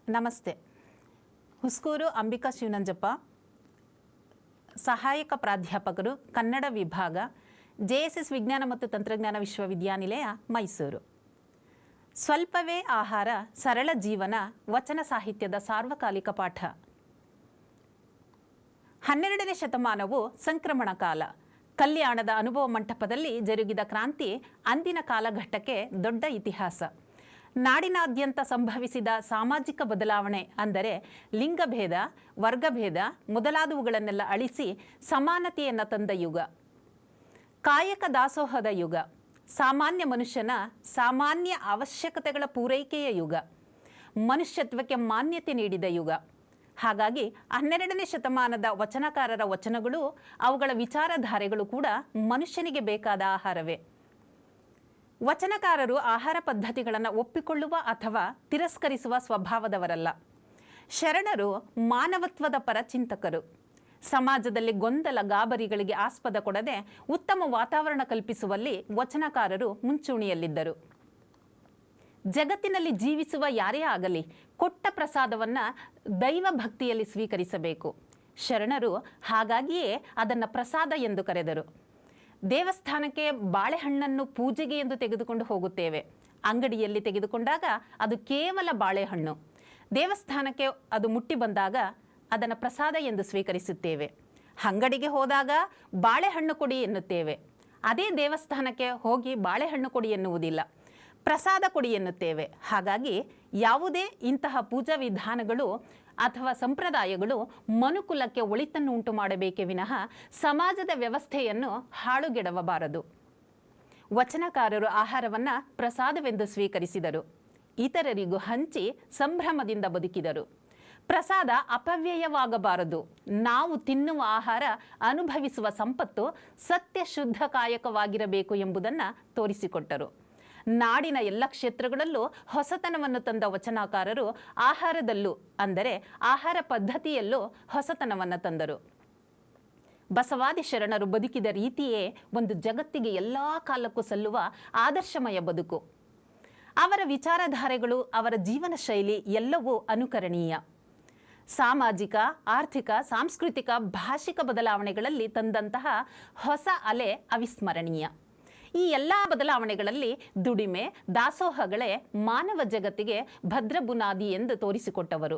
ನಮಸ್ತೆ. ಹುಸ್ಕೂರು ಅಂಬಿಕಾ ಶಿವನಂಜಪ್ಪ, ಸಹಾಯಕ ಪ್ರಾಧ್ಯಾಪಕರು, ಕನ್ನಡ ವಿಭಾಗ, JSS ವಿಜ್ಞಾನ ಮತ್ತು ತಂತ್ರಜ್ಞಾನ ವಿಶ್ವವಿದ್ಯಾನಿಲಯ, ಮೈಸೂರು. ಸ್ವಲ್ಪವೇ ಆಹಾರ, ಸರಳ ಜೀವನ, ವಚನ ಸಾಹಿತ್ಯದ ಸಾರ್ವಕಾಲಿಕ ಪಾಠ. 12ನೇ ಶತಮಾನವು ಸಂಕ್ರಮಣ ಕಾಲ. ಕಲ್ಯಾಣದ ಅನುಭವ ಮಂಟಪದಲ್ಲಿ ಜರುಗಿದ ಕ್ರಾಂತಿ ಅಂದಿನ ಕಾಲಘಟ್ಟಕ್ಕೆ ದೊಡ್ಡ ಇತಿಹಾಸ. ನಾಡಿನಾದ್ಯಂತ ಸಂಭವಿಸಿದ ಸಾಮಾಜಿಕ ಬದಲಾವಣೆ ಅಂದರೆ ಲಿಂಗಭೇದ, ವರ್ಗಭೇದ ಮೊದಲಾದವುಗಳನ್ನೆಲ್ಲ ಅಳಿಸಿ ಸಮಾನತೆಯನ್ನು ತಂದ ಯುಗ. ಕಾಯಕ ದಾಸೋಹದ ಯುಗ. ಸಾಮಾನ್ಯ ಮನುಷ್ಯನ ಸಾಮಾನ್ಯ ಅವಶ್ಯಕತೆಗಳ ಪೂರೈಕೆಯ ಯುಗ. ಮನುಷ್ಯತ್ವಕ್ಕೆ ಮಾನ್ಯತೆ ನೀಡಿದ ಯುಗ. ಹಾಗಾಗಿ 12ನೇ ಶತಮಾನದ ವಚನಕಾರರ ವಚನಗಳು, ಅವುಗಳ ವಿಚಾರಧಾರೆಗಳು ಕೂಡ ಮನುಷ್ಯನಿಗೆ ಬೇಕಾದ ಆಹಾರವೇ. ವಚನಕಾರರು ಆಹಾರ ಪದ್ಧತಿಗಳನ್ನು ಒಪ್ಪಿಕೊಳ್ಳುವ ಅಥವಾ ತಿರಸ್ಕರಿಸುವ ಸ್ವಭಾವದವರಲ್ಲ. ಶರಣರು ಮಾನವತ್ವದ ಪರ ಚಿಂತಕರು. ಸಮಾಜದಲ್ಲಿ ಗೊಂದಲ ಗಾಬರಿಗಳಿಗೆ ಆಸ್ಪದ ಕೊಡದೆ ಉತ್ತಮ ವಾತಾವರಣ ಕಲ್ಪಿಸುವಲ್ಲಿ ವಚನಕಾರರು ಮುಂಚೂಣಿಯಲ್ಲಿದ್ದರು. ಜಗತ್ತಿನಲ್ಲಿ ಜೀವಿಸುವ ಯಾರೇ ಆಗಲಿ ಕೊಟ್ಟ ಪ್ರಸಾದವನ್ನು ದೈವ ಭಕ್ತಿಯಲ್ಲಿ ಸ್ವೀಕರಿಸಬೇಕು. ಶರಣರು ಹಾಗಾಗಿಯೇ ಅದನ್ನು ಪ್ರಸಾದ ಎಂದು ಕರೆದರು. ದೇವಸ್ಥಾನಕ್ಕೆ ಬಾಳೆಹಣ್ಣನ್ನು ಪೂಜೆಗೆ ಎಂದು ತೆಗೆದುಕೊಂಡು ಹೋಗುತ್ತೇವೆ. ಅಂಗಡಿಯಲ್ಲಿ ತೆಗೆದುಕೊಂಡಾಗ ಅದು ಕೇವಲ ಬಾಳೆಹಣ್ಣು. ದೇವಸ್ಥಾನಕ್ಕೆ ಅದು ಮುಟ್ಟಿ ಬಂದಾಗ ಅದನ್ನು ಪ್ರಸಾದ ಎಂದು ಸ್ವೀಕರಿಸುತ್ತೇವೆ. ಅಂಗಡಿಗೆ ಹೋದಾಗ ಬಾಳೆಹಣ್ಣು ಕೊಡಿ ಎನ್ನುತ್ತೇವೆ. ಅದೇ ದೇವಸ್ಥಾನಕ್ಕೆ ಹೋಗಿ ಬಾಳೆಹಣ್ಣು ಕೊಡಿ ಎನ್ನುವುದಿಲ್ಲ, ಪ್ರಸಾದ ಕೊಡಿ ಎನ್ನುತ್ತೇವೆ. ಹಾಗಾಗಿ ಯಾವುದೇ ಇಂತಹ ಪೂಜಾ ವಿಧಾನಗಳು ಅಥವಾ ಸಂಪ್ರದಾಯಗಳು ಮನುಕುಲಕ್ಕೆ ಒಳಿತನ್ನು ಉಂಟು ಮಾಡಬೇಕೇ ವಿನಃ ಸಮಾಜದ ವ್ಯವಸ್ಥೆಯನ್ನು ಹಾಳುಗೆಡವಬಾರದು. ವಚನಕಾರರು ಆಹಾರವನ್ನು ಪ್ರಸಾದವೆಂದು ಸ್ವೀಕರಿಸಿದರು. ಇತರರಿಗೂ ಹಂಚಿ ಸಂಭ್ರಮದಿಂದ ಬದುಕಿದರು. ಪ್ರಸಾದ ಅಪವ್ಯಯವಾಗಬಾರದು. ನಾವು ತಿನ್ನುವ ಆಹಾರ, ಅನುಭವಿಸುವ ಸಂಪತ್ತು ಸತ್ಯ ಶುದ್ಧ ಕಾಯಕವಾಗಿರಬೇಕು ಎಂಬುದನ್ನು ತೋರಿಸಿಕೊಟ್ಟರು. ನಾಡಿನ ಎಲ್ಲ ಕ್ಷೇತ್ರಗಳಲ್ಲೂ ಹೊಸತನವನ್ನು ತಂದ ವಚನಕಾರರು ಆಹಾರದಲ್ಲೂ ಅಂದರೆ ಆಹಾರ ಪದ್ಧತಿಯಲ್ಲೂ ಹೊಸತನವನ್ನು ತಂದರು. ಬಸವಾದಿ ಶರಣರು ಬದುಕಿದ ರೀತಿಯೇ ಒಂದು ಜಗತ್ತಿಗೆ ಎಲ್ಲ ಕಾಲಕ್ಕೂ ಸಲ್ಲುವ ಆದರ್ಶಮಯ ಬದುಕು. ಅವರ ವಿಚಾರಧಾರೆಗಳು, ಅವರ ಜೀವನ ಶೈಲಿ ಎಲ್ಲವೂ ಅನುಕರಣೀಯ. ಸಾಮಾಜಿಕ, ಆರ್ಥಿಕ, ಸಾಂಸ್ಕೃತಿಕ, ಭಾಷಿಕ ಬದಲಾವಣೆಗಳಲ್ಲಿ ತಂದಂತಹ ಹೊಸ ಅಲೆ ಅವಿಸ್ಮರಣೀಯ. ಈ ಎಲ್ಲ ಬದಲಾವಣೆಗಳಲ್ಲಿ ದುಡಿಮೆ, ದಾಸೋಹಗಳೇ ಮಾನವ ಜಗತ್ತಿಗೆ ಭದ್ರ ಬುನಾದಿ ಎಂದು ತೋರಿಸಿಕೊಟ್ಟವರು.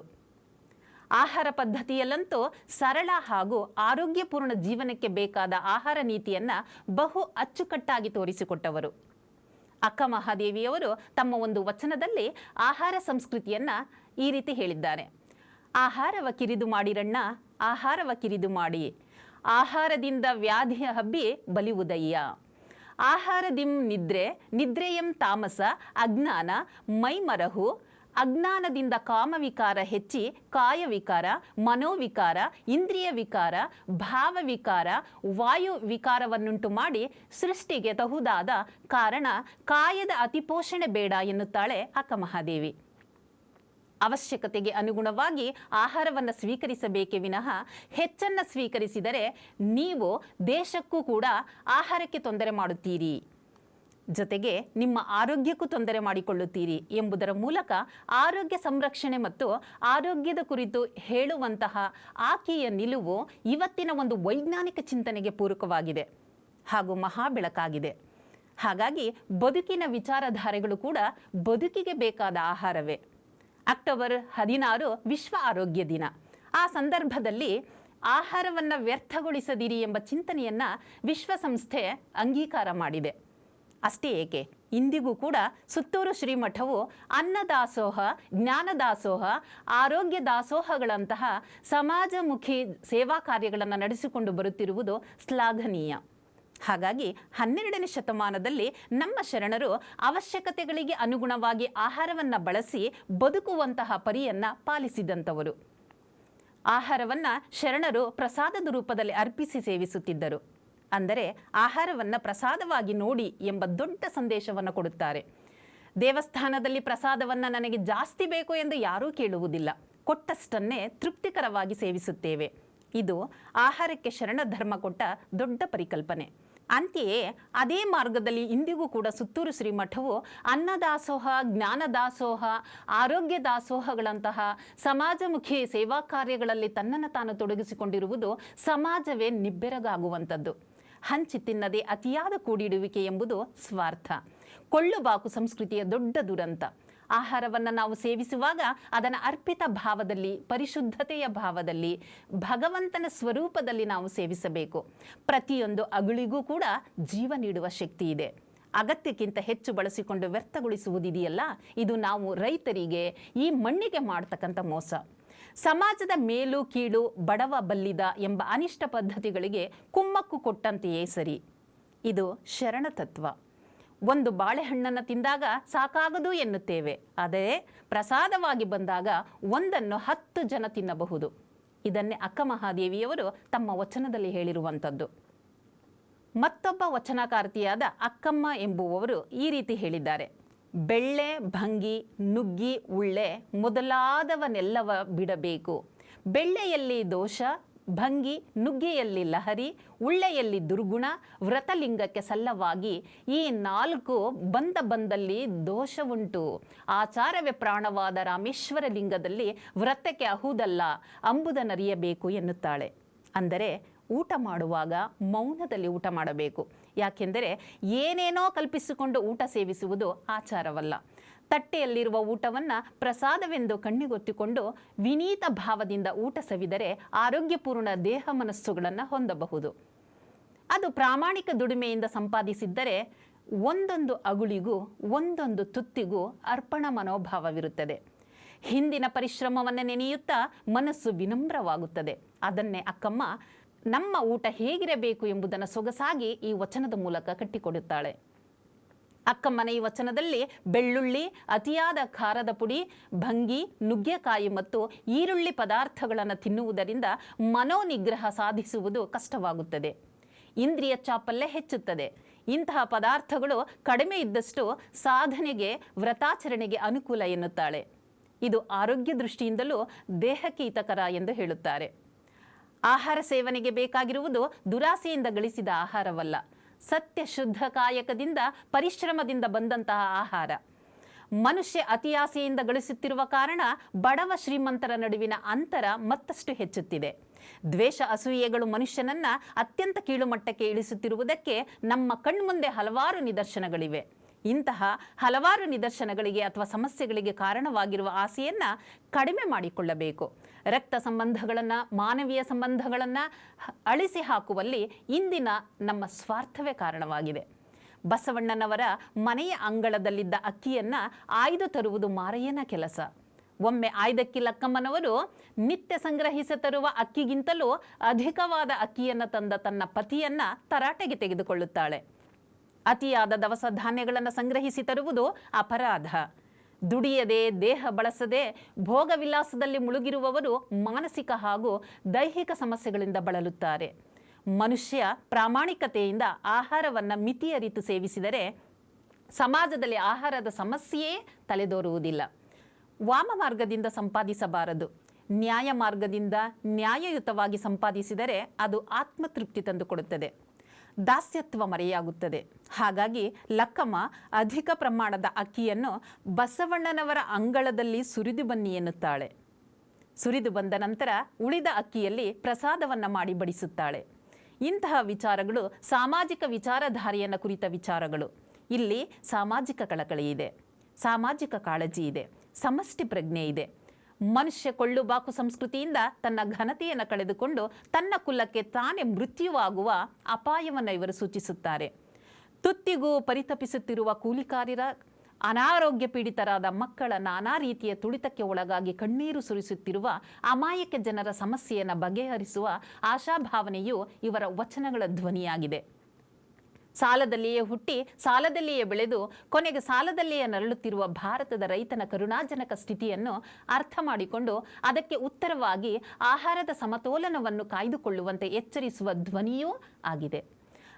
ಆಹಾರ ಪದ್ಧತಿಯಲ್ಲಂತೂ ಸರಳ ಹಾಗೂ ಆರೋಗ್ಯಪೂರ್ಣ ಜೀವನಕ್ಕೆ ಬೇಕಾದ ಆಹಾರ ನೀತಿಯನ್ನು ಬಹು ಅಚ್ಚುಕಟ್ಟಾಗಿ ತೋರಿಸಿಕೊಟ್ಟವರು. ಅಕ್ಕ ಮಹಾದೇವಿಯವರು ತಮ್ಮ ಒಂದು ವಚನದಲ್ಲಿ ಆಹಾರ ಸಂಸ್ಕೃತಿಯನ್ನು ಈ ರೀತಿ ಹೇಳಿದ್ದಾರೆ. ಆಹಾರವ ಕಿರಿದು ಮಾಡಿರಣ್ಣ, ಆಹಾರವ ಕಿರಿದು ಮಾಡಿ, ಆಹಾರದಿಂದ ವ್ಯಾಧಿ ಹಬ್ಬಿ ಬಲಿವುದಯ್ಯ. ಆಹಾರದಿಂ ನಿದ್ರೆ, ನಿದ್ರೆಯಂ ತಾಮಸ, ಅಜ್ಞಾನ ಮೈಮರಹು, ಅಜ್ಞಾನದಿಂದ ಕಾಮವಿಕಾರ ಹೆಚ್ಚಿ ಕಾಯವಿಕಾರ, ಮನೋವಿಕಾರ, ಇಂದ್ರಿಯ ವಿಕಾರ, ಭಾವವಿಕಾರ, ವಾಯು ವಿಕಾರವನ್ನುಂಟು ಮಾಡಿ ಸೃಷ್ಟಿಗೆ ತಹುದಾದ ಕಾರಣ ಕಾಯದ ಅತಿಪೋಷಣೆ ಬೇಡ ಎನ್ನುತ್ತಾಳೆ ಅಕ್ಕ ಮಹಾದೇವಿ. ಅವಶ್ಯಕತೆಗೆ ಅನುಗುಣವಾಗಿ ಆಹಾರವನ್ನು ಸ್ವೀಕರಿಸಬೇಕೇ ವಿನಃ ಹೆಚ್ಚನ್ನು ಸ್ವೀಕರಿಸಿದರೆ ನೀವು ದೇಶಕ್ಕೂ ಕೂಡ ಆಹಾರಕ್ಕೆ ತೊಂದರೆ ಮಾಡುತ್ತೀರಿ, ಜೊತೆಗೆ ನಿಮ್ಮ ಆರೋಗ್ಯಕ್ಕೂ ತೊಂದರೆ ಮಾಡಿಕೊಳ್ಳುತ್ತೀರಿ ಎಂಬುದರ ಮೂಲಕ ಆರೋಗ್ಯ ಸಂರಕ್ಷಣೆ ಮತ್ತು ಆರೋಗ್ಯದ ಕುರಿತು ಹೇಳುವಂತಹ ಆಕೆಯ ನಿಲುವು ಇವತ್ತಿನ ಒಂದು ವೈಜ್ಞಾನಿಕ ಚಿಂತನೆಗೆ ಪೂರಕವಾಗಿದೆ ಹಾಗೂ ಮಹಾಬೆಳಕಾಗಿದೆ. ಹಾಗಾಗಿ ಬದುಕಿನ ವಿಚಾರಧಾರೆಗಳು ಕೂಡ ಬದುಕಿಗೆ ಬೇಕಾದ ಆಹಾರವೇ. ಅಕ್ಟೋಬರ್ 16 ವಿಶ್ವ ಆರೋಗ್ಯ ದಿನ. ಆ ಸಂದರ್ಭದಲ್ಲಿ ಆಹಾರವನ್ನು ವ್ಯರ್ಥಗೊಳಿಸದಿರಿ ಎಂಬ ಚಿಂತನೆಯನ್ನು ವಿಶ್ವಸಂಸ್ಥೆ ಅಂಗೀಕಾರ ಮಾಡಿದೆ. ಅಷ್ಟೇ ಏಕೆ, ಇಂದಿಗೂ ಕೂಡ ಸುತ್ತೂರು ಶ್ರೀಮಠವು ಅನ್ನದಾಸೋಹ, ಜ್ಞಾನದಾಸೋಹ, ಆರೋಗ್ಯ ದಾಸೋಹಗಳಂತಹ ಸಮಾಜಮುಖಿ ಸೇವಾ ಕಾರ್ಯಗಳನ್ನು ನಡೆಸಿಕೊಂಡು ಬರುತ್ತಿರುವುದು ಶ್ಲಾಘನೀಯ. ಹಾಗಾಗಿ 12ನೇ ಶತಮಾನದಲ್ಲಿ ನಮ್ಮ ಶರಣರು ಅವಶ್ಯಕತೆಗಳಿಗೆ ಅನುಗುಣವಾಗಿ ಆಹಾರವನ್ನು ಬಳಸಿ ಬದುಕುವಂತಹ ಪರಿಯನ್ನು ಪಾಲಿಸಿದಂಥವರು. ಆಹಾರವನ್ನು ಶರಣರು ಪ್ರಸಾದದ ರೂಪದಲ್ಲಿ ಅರ್ಪಿಸಿ ಸೇವಿಸುತ್ತಿದ್ದರು. ಅಂದರೆ ಆಹಾರವನ್ನು ಪ್ರಸಾದವಾಗಿ ನೋಡಿ ಎಂಬ ದೊಡ್ಡ ಸಂದೇಶವನ್ನು ಕೊಡುತ್ತಾರೆ. ದೇವಸ್ಥಾನದಲ್ಲಿ ಪ್ರಸಾದವನ್ನು ನನಗೆ ಜಾಸ್ತಿ ಬೇಕು ಎಂದು ಯಾರೂ ಕೇಳುವುದಿಲ್ಲ, ಕೊಟ್ಟಷ್ಟನ್ನೇ ತೃಪ್ತಿಕರವಾಗಿ ಸೇವಿಸುತ್ತೇವೆ. ಇದು ಆಹಾರಕ್ಕೆ ಶರಣ ಧರ್ಮ ಕೊಟ್ಟ ದೊಡ್ಡ ಪರಿಕಲ್ಪನೆ. ಅಂತೆಯೇ ಅದೇ ಮಾರ್ಗದಲ್ಲಿ ಇಂದಿಗೂ ಕೂಡ ಸುತ್ತೂರು ಶ್ರೀಮಠವು ಅನ್ನದಾಸೋಹ, ಜ್ಞಾನದಾಸೋಹ, ಆರೋಗ್ಯ ದಾಸೋಹಗಳಂತಹ ಸಮಾಜಮುಖಿ ಸೇವಾ ಕಾರ್ಯಗಳಲ್ಲಿ ತನ್ನನ್ನು ತಾನು ತೊಡಗಿಸಿಕೊಂಡಿರುವುದು ಸಮಾಜವೇ ನಿಬ್ಬೆರಗಾಗುವಂಥದ್ದು. ಹಂಚಿ ತಿನ್ನದೆ ಅತಿಯಾದ ಕೂಡಿಡುವಿಕೆ ಎಂಬುದು ಸ್ವಾರ್ಥ, ಕೊಳ್ಳುಬಾಕು ಸಂಸ್ಕೃತಿಯ ದೊಡ್ಡ ದುರಂತ. ಆಹಾರವನ್ನು ನಾವು ಸೇವಿಸುವಾಗ ಅದನ್ನು ಅರ್ಪಿತ ಭಾವದಲ್ಲಿ, ಪರಿಶುದ್ಧತೆಯ ಭಾವದಲ್ಲಿ, ಭಗವಂತನ ಸ್ವರೂಪದಲ್ಲಿ ನಾವು ಸೇವಿಸಬೇಕು. ಪ್ರತಿಯೊಂದು ಅಗುಳಿಗೂ ಕೂಡ ಜೀವ ನೀಡುವ ಶಕ್ತಿ ಇದೆ. ಅಗತ್ಯಕ್ಕಿಂತ ಹೆಚ್ಚು ಬಳಸಿಕೊಂಡು ವ್ಯರ್ಥಗೊಳಿಸುವುದಿದೆಯಲ್ಲ, ಇದು ನಾವು ರೈತರಿಗೆ, ಈ ಮಣ್ಣಿಗೆ ಮಾಡ್ತಕ್ಕಂಥ ಮೋಸ. ಸಮಾಜದ ಮೇಲು ಕೀಳು, ಬಡವ ಬಲ್ಲಿದ ಎಂಬ ಅನಿಷ್ಟ ಪದ್ಧತಿಗಳಿಗೆ ಕುಮ್ಮಕ್ಕು ಕೊಟ್ಟಂತೆಯೇ ಸರಿ. ಇದು ಶರಣ ತತ್ವ. ಒಂದು ಬಾಳೆಹಣ್ಣನ್ನು ತಿಂದಾಗ ಸಾಕಾಗದು ಎನ್ನುತ್ತೇವೆ, ಆದರೆ ಪ್ರಸಾದವಾಗಿ ಬಂದಾಗ ಒಂದನ್ನು 10 ಜನ ತಿನ್ನಬಹುದು. ಇದನ್ನೇ ಅಕ್ಕ ಮಹಾದೇವಿಯವರು ತಮ್ಮ ವಚನದಲ್ಲಿ ಹೇಳಿರುವಂಥದ್ದು. ಮತ್ತೊಬ್ಬ ವಚನಕಾರ್ತಿಯಾದ ಅಕ್ಕಮ್ಮ ಎಂಬುವವರು ಈ ರೀತಿ ಹೇಳಿದ್ದಾರೆ: ಬೆಳ್ಳೆ, ಭಂಗಿ, ನುಗ್ಗಿ, ಉಳ್ಳೆ ಮೊದಲಾದವನೆಲ್ಲವ ಬಿಡಬೇಕು. ಬೆಳ್ಳೆಯಲ್ಲಿ ದೋಷ, ಭಂಗಿ ನುಗ್ಗೆಯಲ್ಲಿ ಲಹರಿ, ಉಳ್ಳೆಯಲ್ಲಿ ದುರ್ಗುಣ, ವ್ರತಲಿಂಗಕ್ಕೆ ಸಲ್ಲವಾಗಿ ಈ 4 ಬಂದಲ್ಲಿ ದೋಷವುಂಟು. ಆಚಾರವೇ ಪ್ರಾಣವಾದ ರಾಮೇಶ್ವರ ಲಿಂಗದಲ್ಲಿ ವ್ರತಕ್ಕೆ ಅಹುದಲ್ಲ ಅಂಬುದನ್ನರಿಯಬೇಕು ಎನ್ನುತ್ತಾಳೆ. ಅಂದರೆ ಊಟ ಮಾಡುವಾಗ ಮೌನದಲ್ಲಿ ಊಟ ಮಾಡಬೇಕು. ಯಾಕೆಂದರೆ ಏನೇನೋ ಕಲ್ಪಿಸಿಕೊಂಡು ಊಟ ಸೇವಿಸುವುದು ಆಚಾರವಲ್ಲ. ತಟ್ಟೆಯಲ್ಲಿರುವ ಊಟವನ್ನು ಪ್ರಸಾದವೆಂದು ಕಣ್ಣಿಗೊತ್ತಿಕೊಂಡು ವಿನೀತ ಭಾವದಿಂದ ಊಟ ಸವಿದರೆ ಆರೋಗ್ಯಪೂರ್ಣ ದೇಹ ಮನಸ್ಸುಗಳನ್ನು ಹೊಂದಬಹುದು. ಅದು ಪ್ರಾಮಾಣಿಕ ದುಡಿಮೆಯಿಂದ ಸಂಪಾದಿಸಿದ್ದರೆ ಒಂದೊಂದು ಅಗುಳಿಗೂ ಒಂದೊಂದು ತುತ್ತಿಗೂ ಅರ್ಪಣಾ ಮನೋಭಾವವಿರುತ್ತದೆ. ಹಿಂದಿನ ಪರಿಶ್ರಮವನ್ನು ನೆನೆಯುತ್ತಾ ಮನಸ್ಸು ವಿನಮ್ರವಾಗುತ್ತದೆ. ಅದನ್ನೇ ಅಕ್ಕಮ್ಮ ನಮ್ಮ ಊಟ ಹೇಗಿರಬೇಕು ಎಂಬುದನ್ನು ಸೊಗಸಾಗಿ ಈ ವಚನದ ಮೂಲಕ ಕಟ್ಟಿಕೊಡುತ್ತಾಳೆ. ಅಕ್ಕಮ್ಮನ ಈ ವಚನದಲ್ಲಿ ಬೆಳ್ಳುಳ್ಳಿ, ಅತಿಯಾದ ಖಾರದ ಪುಡಿ, ಭಂಗಿ, ನುಗ್ಗೆಕಾಯಿ ಮತ್ತು ಈರುಳ್ಳಿ ಪದಾರ್ಥಗಳನ್ನು ತಿನ್ನುವುದರಿಂದ ಮನೋನಿಗ್ರಹ ಸಾಧಿಸುವುದು ಕಷ್ಟವಾಗುತ್ತದೆ. ಇಂದ್ರಿಯ ಚಾಪಲ್ಯ ಹೆಚ್ಚುತ್ತದೆ. ಇಂತಹ ಪದಾರ್ಥಗಳು ಕಡಿಮೆ ಇದ್ದಷ್ಟು ಸಾಧನೆಗೆ, ವ್ರತಾಚರಣೆಗೆ ಅನುಕೂಲ ಎನ್ನುತ್ತಾಳೆ. ಇದು ಆರೋಗ್ಯ ದೃಷ್ಟಿಯಿಂದಲೂ ದೇಹಕ್ಕೆ ಹಿತಕರ ಎಂದು ಹೇಳುತ್ತಾರೆ. ಆಹಾರ ಸೇವನೆಗೆ ಬೇಕಾಗಿರುವುದು ದುರಾಸೆಯಿಂದ ಗಳಿಸಿದ ಆಹಾರವಲ್ಲ, ಸತ್ಯ ಶುದ್ಧ ಕಾಯಕದಿಂದ, ಪರಿಶ್ರಮದಿಂದ ಬಂದಂತಹ ಆಹಾರ. ಮನುಷ್ಯ ಅತಿಯಾಸೆಯಿಂದ ಗಳಿಸುತ್ತಿರುವ ಕಾರಣ ಬಡವ ಶ್ರೀಮಂತರ ನಡುವಿನ ಅಂತರ ಮತ್ತಷ್ಟು ಹೆಚ್ಚುತ್ತಿದೆ. ದ್ವೇಷ, ಅಸೂಯೆಗಳು ಮನುಷ್ಯನನ್ನು ಅತ್ಯಂತ ಕೀಳುಮಟ್ಟಕ್ಕೆ ಇಳಿಸುತ್ತಿರುವುದಕ್ಕೆ ನಮ್ಮ ಕಣ್ಮುಂದೆ ಹಲವಾರು ನಿದರ್ಶನಗಳಿವೆ. ಇಂತಹ ಹಲವಾರು ನಿದರ್ಶನಗಳಿಗೆ ಅಥವಾ ಸಮಸ್ಯೆಗಳಿಗೆ ಕಾರಣವಾಗಿರುವ ಆಸೆಯನ್ನು ಕಡಿಮೆ ಮಾಡಿಕೊಳ್ಳಬೇಕು. ರಕ್ತ ಸಂಬಂಧಗಳನ್ನು, ಮಾನವೀಯ ಸಂಬಂಧಗಳನ್ನು ಅಳಿಸಿ ಹಾಕುವಲ್ಲಿ ಇಂದಿನ ನಮ್ಮ ಸ್ವಾರ್ಥವೇ ಕಾರಣವಾಗಿದೆ. ಬಸವಣ್ಣನವರ ಮನೆಯ ಅಂಗಳದಲ್ಲಿದ್ದ ಅಕ್ಕಿಯನ್ನು ಆಯ್ದು ತರುವುದು ಮಾರಯ್ಯನ ಕೆಲಸ. ಒಮ್ಮೆ ಆಯ್ದಕ್ಕಿ ಲಕ್ಕಮ್ಮನವರು ನಿತ್ಯ ಸಂಗ್ರಹಿಸಿ ತರುವ ಅಕ್ಕಿಗಿಂತಲೂ ಅಧಿಕವಾದ ಅಕ್ಕಿಯನ್ನು ತಂದ ತನ್ನ ಪತಿಯನ್ನು ತರಾಟೆಗೆ ತೆಗೆದುಕೊಳ್ಳುತ್ತಾಳೆ. ಅತಿಯಾದ ದವಸ ಧಾನ್ಯಗಳನ್ನು ಸಂಗ್ರಹಿಸಿ ತರುವುದು ಅಪರಾಧ. ದುಡಿಯದೆ, ದೇಹ ಬಳಸದೆ, ಭೋಗ ವಿಲಾಸದಲ್ಲಿ ಮುಳುಗಿರುವವರು ಮಾನಸಿಕ ಹಾಗೂ ದೈಹಿಕ ಸಮಸ್ಯೆಗಳಿಂದ ಬಳಲುತ್ತಾರೆ. ಮನುಷ್ಯ ಪ್ರಾಮಾಣಿಕತೆಯಿಂದ ಆಹಾರವನ್ನು ಮಿತಿಯರಿತು ಸೇವಿಸಿದರೆ ಸಮಾಜದಲ್ಲಿ ಆಹಾರದ ಸಮಸ್ಯೆಯೇ ತಲೆದೋರುವುದಿಲ್ಲ. ವಾಮ ಮಾರ್ಗದಿಂದ ಸಂಪಾದಿಸಬಾರದು. ನ್ಯಾಯ ಮಾರ್ಗದಿಂದ ನ್ಯಾಯಯುತವಾಗಿ ಸಂಪಾದಿಸಿದರೆ ಅದು ಆತ್ಮತೃಪ್ತಿ ತಂದುಕೊಡುತ್ತದೆ, ದಾಸ್ಯತ್ವ ಮರೆಯಾಗುತ್ತದೆ. ಹಾಗಾಗಿ ಲಕ್ಕಮ್ಮ ಅಧಿಕ ಪ್ರಮಾಣದ ಅಕ್ಕಿಯನ್ನು ಬಸವಣ್ಣನವರ ಅಂಗಳದಲ್ಲಿ ಸುರಿದು ಬನ್ನಿ ಎನ್ನುತ್ತಾಳೆ. ಸುರಿದು ಬಂದ ನಂತರ ಉಳಿದ ಅಕ್ಕಿಯಲ್ಲಿ ಪ್ರಸಾದವನ್ನು ಮಾಡಿ ಬಡಿಸುತ್ತಾಳೆ. ಇಂತಹ ವಿಚಾರಗಳು ಸಾಮಾಜಿಕ ವಿಚಾರಧಾರೆಯನ್ನು ಕುರಿತ ವಿಚಾರಗಳು. ಇಲ್ಲಿ ಸಾಮಾಜಿಕ ಕಳಕಳಿ ಇದೆ, ಸಾಮಾಜಿಕ ಕಾಳಜಿ ಇದೆ, ಸಮಷ್ಟಿ ಪ್ರಜ್ಞೆ ಇದೆ. ಮನುಷ್ಯ ಕೊಳ್ಳುಬಾಕು ಸಂಸ್ಕೃತಿಯಿಂದ ತನ್ನ ಘನತೆಯನ್ನು ಕಳೆದುಕೊಂಡು ತನ್ನ ಕುಲಕ್ಕೆ ತಾನೇ ಮೃತ್ಯುವಾಗುವ ಅಪಾಯವನ್ನು ಇವರು ಸೂಚಿಸುತ್ತಾರೆ. ತುತ್ತಿಗೂ ಪರಿತಪಿಸುತ್ತಿರುವ ಕೂಲಿಕಾರ್ಯರ, ಅನಾರೋಗ್ಯ ಪೀಡಿತರಾದ ಮಕ್ಕಳ ನಾನಾ ರೀತಿಯ ತುಳಿತಕ್ಕೆ ಒಳಗಾಗಿ ಕಣ್ಣೀರು ಸುರಿಸುತ್ತಿರುವ ಅಮಾಯಕ ಜನರ ಸಮಸ್ಯೆಯನ್ನು ಬಗೆಹರಿಸುವ ಆಶಾಭಾವನೆಯು ಇವರ ವಚನಗಳ ಧ್ವನಿಯಾಗಿದೆ. ಸಾಲದಲ್ಲಿಯೇ ಹುಟ್ಟಿ ಸಾಲದಲ್ಲಿಯೇ ಬೆಳೆದು ಕೊನೆಗೆ ಸಾಲದಲ್ಲಿಯೇ ನರಳುತ್ತಿರುವ ಭಾರತದ ರೈತನ ಕರುಣಾಜನಕ ಸ್ಥಿತಿಯನ್ನು ಅರ್ಥ ಮಾಡಿಕೊಂಡು ಅದಕ್ಕೆ ಉತ್ತರವಾಗಿ ಆಹಾರದ ಸಮತೋಲನವನ್ನು ಕಾಯ್ದುಕೊಳ್ಳುವಂತೆ ಎಚ್ಚರಿಸುವ ಧ್ವನಿಯೂ ಆಗಿದೆ.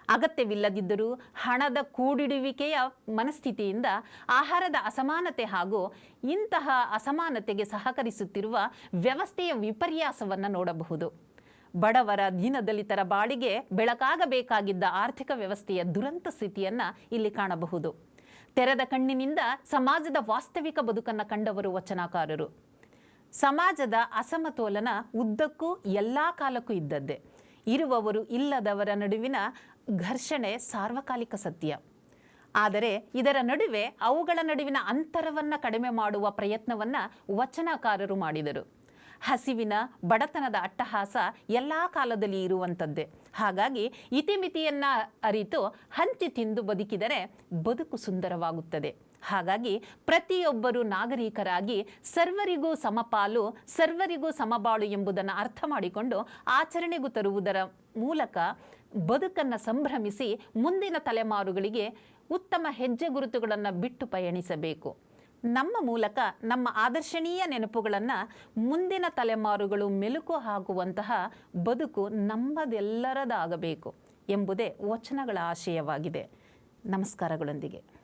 ಅಗತ್ಯವಿಲ್ಲದಿದ್ದರೂ ಹಣದ ಕೂಡಿಡುವಿಕೆಯ ಮನಸ್ಥಿತಿಯಿಂದ ಆಹಾರದ ಅಸಮಾನತೆ ಹಾಗೂ ಇಂತಹ ಅಸಮಾನತೆಗೆ ಸಹಕರಿಸುತ್ತಿರುವ ವ್ಯವಸ್ಥೆಯ ವಿಪರ್ಯಾಸವನ್ನು ನೋಡಬಹುದು. ಬಡವರ ದೀನದಲಿತರ ಬಾಳಿಗೆ ಬೆಳಕಾಗಬೇಕಾಗಿದ್ದ ಆರ್ಥಿಕ ವ್ಯವಸ್ಥೆಯ ದುರಂತ ಸ್ಥಿತಿಯನ್ನು ಇಲ್ಲಿ ಕಾಣಬಹುದು. ತೆರೆದ ಕಣ್ಣಿನಿಂದ ಸಮಾಜದ ವಾಸ್ತವಿಕ ಬದುಕನ್ನು ಕಂಡವರು ವಚನಕಾರರು. ಸಮಾಜದ ಅಸಮತೋಲನ ಉದ್ದಕ್ಕೂ ಎಲ್ಲ ಕಾಲಕ್ಕೂ ಇದ್ದದ್ದೇ. ಇರುವವರು ಇಲ್ಲದವರ ನಡುವಿನ ಘರ್ಷಣೆ ಸಾರ್ವಕಾಲಿಕ ಸತ್ಯ. ಆದರೆ ಇದರ ನಡುವೆ ಅವುಗಳ ನಡುವಿನ ಅಂತರವನ್ನು ಕಡಿಮೆ ಮಾಡುವ ಪ್ರಯತ್ನವನ್ನು ವಚನಕಾರರು ಮಾಡಿದರು. ಹಸಿವಿನ ಬಡತನದ ಅಟ್ಟಹಾಸ ಎಲ್ಲ ಕಾಲದಲ್ಲಿ ಇರುವಂಥದ್ದೇ. ಹಾಗಾಗಿ ಇತಿಮಿತಿಯನ್ನು ಅರಿತು ಹಂಚಿ ತಿಂದು ಬದುಕಿದರೆ ಬದುಕು ಸುಂದರವಾಗುತ್ತದೆ. ಹಾಗಾಗಿ ಪ್ರತಿಯೊಬ್ಬರು ನಾಗರಿಕರಾಗಿ ಸರ್ವರಿಗೂ ಸಮಪಾಲು, ಸರ್ವರಿಗೂ ಸಮಬಾಳು ಎಂಬುದನ್ನು ಅರ್ಥ ಮಾಡಿಕೊಂಡು ಆಚರಣೆಗೂ ತರುವುದರ ಮೂಲಕ ಬದುಕನ್ನು ಸಂಭ್ರಮಿಸಿ ಮುಂದಿನ ತಲೆಮಾರುಗಳಿಗೆ ಉತ್ತಮ ಹೆಜ್ಜೆ ಗುರುತುಗಳನ್ನು ಬಿಟ್ಟು ಪಯಣಿಸಬೇಕು. ನಮ್ಮ ಮೂಲಕ ನಮ್ಮ ಆದರ್ಶನೀಯ ನೆನಪುಗಳನ್ನು ಮುಂದಿನ ತಲೆಮಾರುಗಳು ಮೆಲುಕು ಹಾಕುವಂತಹ ಬದುಕು ನಮ್ಮದೆಲ್ಲರದಾಗಬೇಕು ಎಂಬುದೇ ವಚನಗಳ ಆಶಯವಾಗಿದೆ. ನಮಸ್ಕಾರಗಳೊಂದಿಗೆ.